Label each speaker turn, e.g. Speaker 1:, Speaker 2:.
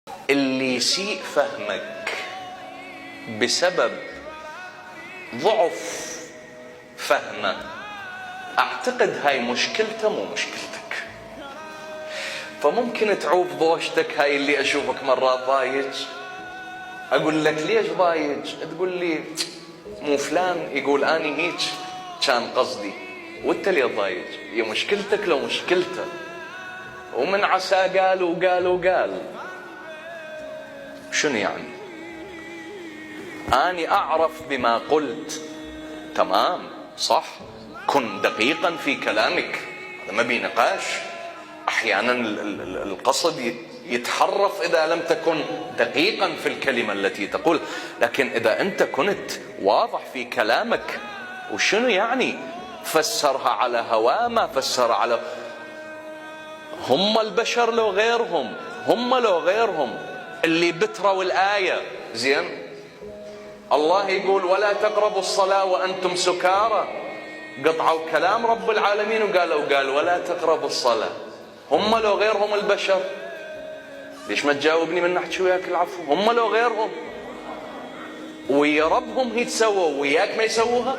Speaker 1: اللي يسيء فهمك بسبب ضعف فهمه، اعتقد هاي مشكلته مو مشكلتك. فممكن تعوف ضوجتك هاي اللي اشوفك مرات ضايج، اقول لك ليش ضايج؟ تقول لي مو فلان يقول اني هيك كان قصدي، وانت ليه ضايج؟ هي مشكلتك لو مشكلته. ومن عسى قال وقال وقال. شنو يعني؟ اني اعرف بما قلت، تمام صح، كن دقيقا في كلامك، هذا ما بي نقاش. احيانا القصد يتحرف اذا لم تكن دقيقا في الكلمة التي تقول، لكن اذا انت كنت واضح في كلامك، وشنو يعني فسرها على هواه ما فسر على هم البشر لو غيرهم، هم لو غيرهم اللي بتروا الآية زين. الله يقول ولا تقربوا الصلاة وأنتم سكارى، قطعوا كلام رب العالمين وقال ولا تقربوا الصلاة. هم لو غيرهم البشر، ليش ما تجاوبني من نحكي وياك العفو؟ هم لو غيرهم ويا ربهم هي تسووا وياك ما يسووها؟